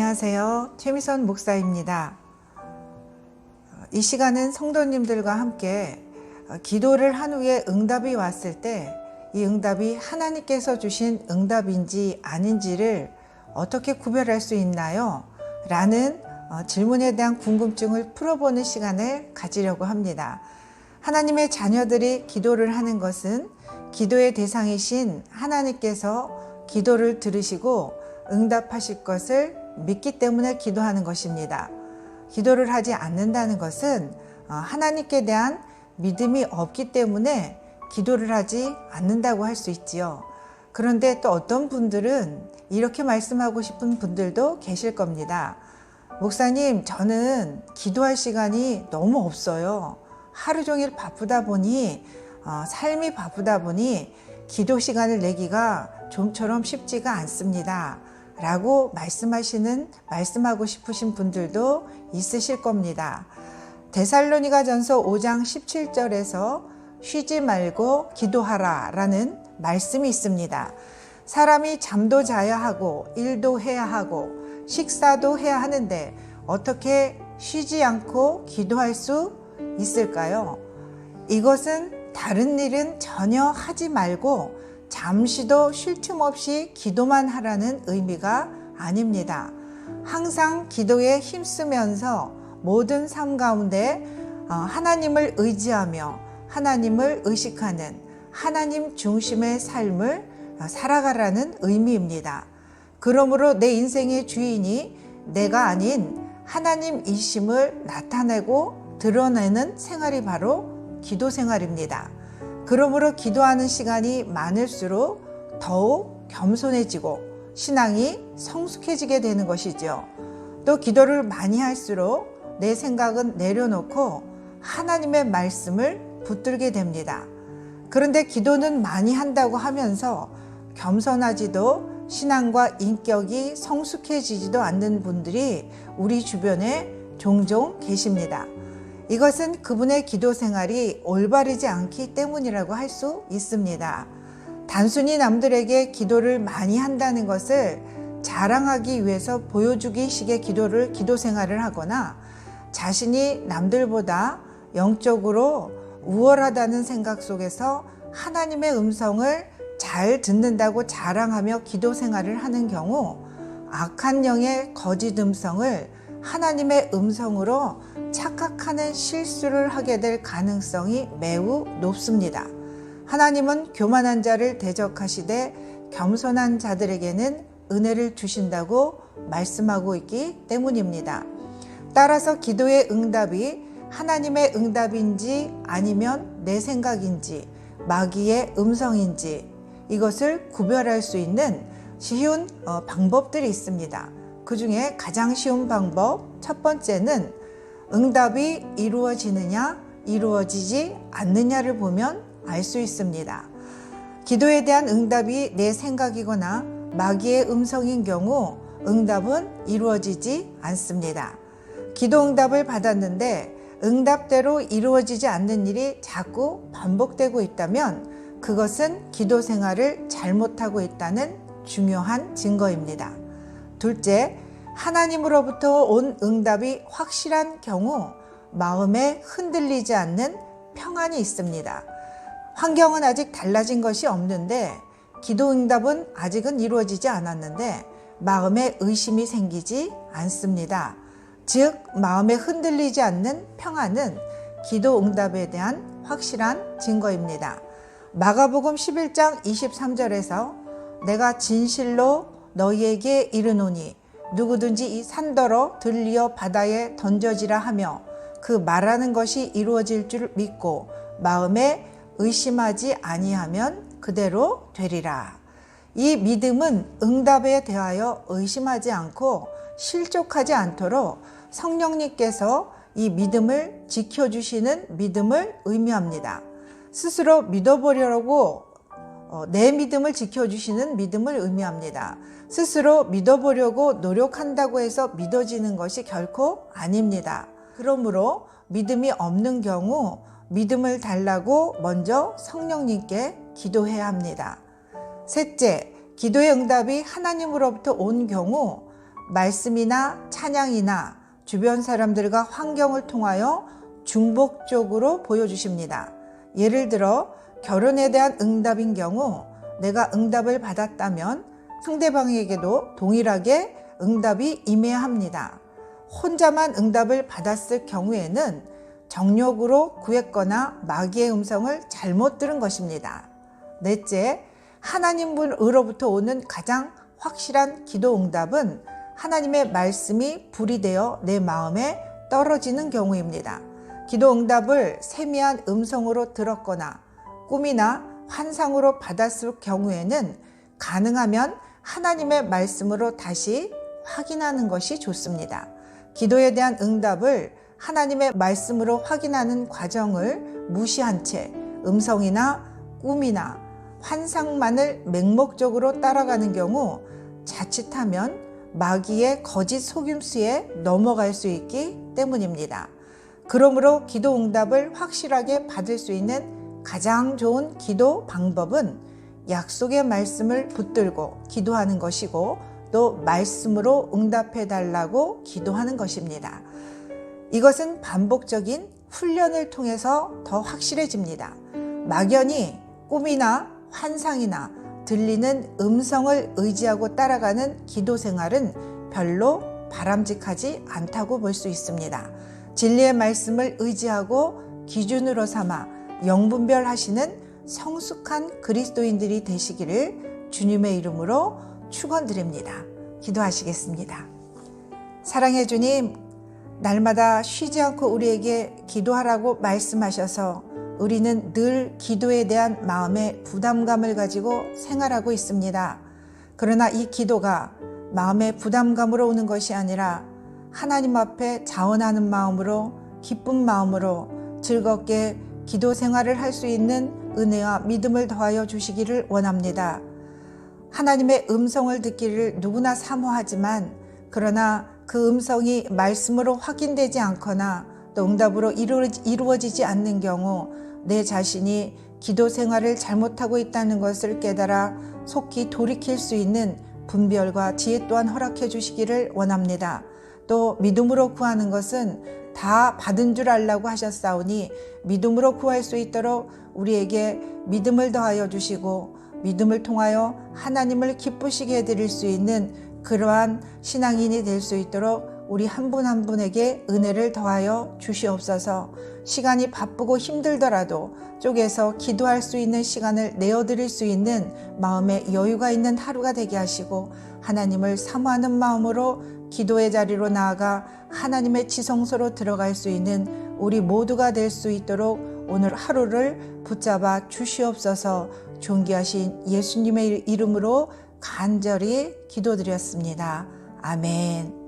안녕하세요. 최미선 목사입니다. 이 시간은 성도님들과 함께 기도를 한 후에 응답이 왔을 때 이 응답이 하나님께서 주신 응답인지 아닌지를 어떻게 구별할 수 있나요? 라는 질문에 대한 궁금증을 풀어보는 시간을 가지려고 합니다. 하나님의 자녀들이 기도를 하는 것은 기도의 대상이신 하나님께서 기도를 들으시고 응답하실 것을 믿기 때문에 기도하는 것입니다. 기도를 하지 않는다는 것은 하나님께 대한 믿음이 없기 때문에 기도를 하지 않는다고 할 수 있지요. 그런데 또 어떤 분들은 이렇게 말씀하고 싶은 분들도 계실 겁니다. 목사님, 저는 기도할 시간이 너무 없어요. 하루 종일 바쁘다 보니 삶이 바쁘다 보니 기도 시간을 내기가 좀처럼 쉽지가 않습니다. 라고 말씀하고 싶으신 분들도 있으실 겁니다. 데살로니가전서 5장 17절에서 쉬지 말고 기도하라 라는 말씀이 있습니다. 사람이 잠도 자야 하고 일도 해야 하고 식사도 해야 하는데 어떻게 쉬지 않고 기도할 수 있을까요? 이것은 다른 일은 전혀 하지 말고 잠시도 쉴 틈 없이 기도만 하라는 의미가 아닙니다. 항상 기도에 힘쓰면서 모든 삶 가운데 하나님을 의지하며 하나님을 의식하는 하나님 중심의 삶을 살아가라는 의미입니다. 그러므로 내 인생의 주인이 내가 아닌 하나님이심을 나타내고 드러내는 생활이 바로 기도 생활입니다. 그러므로 기도하는 시간이 많을수록 더욱 겸손해지고 신앙이 성숙해지게 되는 것이죠. 또 기도를 많이 할수록 내 생각은 내려놓고 하나님의 말씀을 붙들게 됩니다. 그런데 기도는 많이 한다고 하면서 겸손하지도 신앙과 인격이 성숙해지지도 않는 분들이 우리 주변에 종종 계십니다. 이것은 그분의 기도 생활이 올바르지 않기 때문이라고 할 수 있습니다. 단순히 남들에게 기도를 많이 한다는 것을 자랑하기 위해서 보여주기 식의 기도 생활을 하거나 자신이 남들보다 영적으로 우월하다는 생각 속에서 하나님의 음성을 잘 듣는다고 자랑하며 기도 생활을 하는 경우 악한 영의 거짓 음성을 하나님의 음성으로 착각하는 실수를 하게 될 가능성이 매우 높습니다. 하나님은 교만한 자를 대적하시되 겸손한 자들에게는 은혜를 주신다고 말씀하고 있기 때문입니다. 따라서 기도의 응답이 하나님의 응답인지 아니면 내 생각인지 마귀의 음성인지 이것을 구별할 수 있는 쉬운 방법들이 있습니다. 그 중에 가장 쉬운 방법 첫 번째는 응답이 이루어지느냐 이루어지지 않느냐를 보면 알 수 있습니다. 기도에 대한 응답이 내 생각이거나 마귀의 음성인 경우 응답은 이루어지지 않습니다. 기도 응답을 받았는데 응답대로 이루어지지 않는 일이 자꾸 반복되고 있다면 그것은 기도 생활을 잘못하고 있다는 중요한 증거입니다. 둘째, 하나님으로부터 온 응답이 확실한 경우 마음에 흔들리지 않는 평안이 있습니다. 환경은 아직 달라진 것이 없는데 기도 응답은 아직은 이루어지지 않았는데 마음에 의심이 생기지 않습니다. 즉 마음에 흔들리지 않는 평안은 기도 응답에 대한 확실한 증거입니다. 마가복음 11장 23절에서 내가 진실로 너희에게 이르노니 누구든지 이 산더러 들리어 바다에 던져지라 하며 그 말하는 것이 이루어질 줄 믿고 마음에 의심하지 아니하면 그대로 되리라. 이 믿음은 응답에 대하여 의심하지 않고 실족하지 않도록 성령님께서 이 믿음을 지켜주시는 믿음을 의미합니다. 스스로 믿어보려고 내 믿음을 지켜주시는 믿음을 의미합니다. 스스로 믿어보려고 노력한다고 해서 믿어지는 것이 결코 아닙니다. 그러므로 믿음이 없는 경우 믿음을 달라고 먼저 성령님께 기도해야 합니다. 셋째, 기도의 응답이 하나님으로부터 온 경우 말씀이나 찬양이나 주변 사람들과 환경을 통하여 중복적으로 보여주십니다. 예를 들어 결혼에 대한 응답인 경우 내가 응답을 받았다면 상대방에게도 동일하게 응답이 임해야 합니다. 혼자만 응답을 받았을 경우에는 정욕으로 구했거나 마귀의 음성을 잘못 들은 것입니다. 넷째, 하나님으로부터 오는 가장 확실한 기도 응답은 하나님의 말씀이 불이 되어 내 마음에 떨어지는 경우입니다. 기도 응답을 세미한 음성으로 들었거나 꿈이나 환상으로 받았을 경우에는 가능하면 하나님의 말씀으로 다시 확인하는 것이 좋습니다. 기도에 대한 응답을 하나님의 말씀으로 확인하는 과정을 무시한 채 음성이나 꿈이나 환상만을 맹목적으로 따라가는 경우 자칫하면 마귀의 거짓 속임수에 넘어갈 수 있기 때문입니다. 그러므로 기도 응답을 확실하게 받을 수 있는 가장 좋은 기도 방법은 약속의 말씀을 붙들고 기도하는 것이고 또 말씀으로 응답해 달라고 기도하는 것입니다. 이것은 반복적인 훈련을 통해서 더 확실해집니다. 막연히 꿈이나 환상이나 들리는 음성을 의지하고 따라가는 기도 생활은 별로 바람직하지 않다고 볼 수 있습니다. 진리의 말씀을 의지하고 기준으로 삼아 영분별하시는 성숙한 그리스도인들이 되시기를 주님의 이름으로 축원드립니다. 기도하시겠습니다. 사랑해 주님, 날마다 쉬지 않고 우리에게 기도하라고 말씀하셔서 우리는 늘 기도에 대한 마음의 부담감을 가지고 생활하고 있습니다. 그러나 이 기도가 마음의 부담감으로 오는 것이 아니라 하나님 앞에 자원하는 마음으로 기쁜 마음으로 즐겁게 기도 생활을 할 수 있는 은혜와 믿음을 더하여 주시기를 원합니다. 하나님의 음성을 듣기를 누구나 사모하지만 그러나 그 음성이 말씀으로 확인되지 않거나 또 응답으로 이루어지지 않는 경우 내 자신이 기도 생활을 잘못하고 있다는 것을 깨달아 속히 돌이킬 수 있는 분별과 지혜 또한 허락해 주시기를 원합니다. 또 믿음으로 구하는 것은 다 받은 줄 알라고 하셨사오니 믿음으로 구할 수 있도록 우리에게 믿음을 더하여 주시고 믿음을 통하여 하나님을 기쁘시게 해드릴 수 있는 그러한 신앙인이 될 수 있도록 우리 한 분 한 분에게 은혜를 더하여 주시옵소서. 시간이 바쁘고 힘들더라도 쪼개서 기도할 수 있는 시간을 내어드릴 수 있는 마음의 여유가 있는 하루가 되게 하시고 하나님을 사모하는 마음으로 기도의 자리로 나아가 하나님의 지성소로 들어갈 수 있는 우리 모두가 될 수 있도록 오늘 하루를 붙잡아 주시옵소서. 존귀하신 예수님의 이름으로 간절히 기도드렸습니다. 아멘.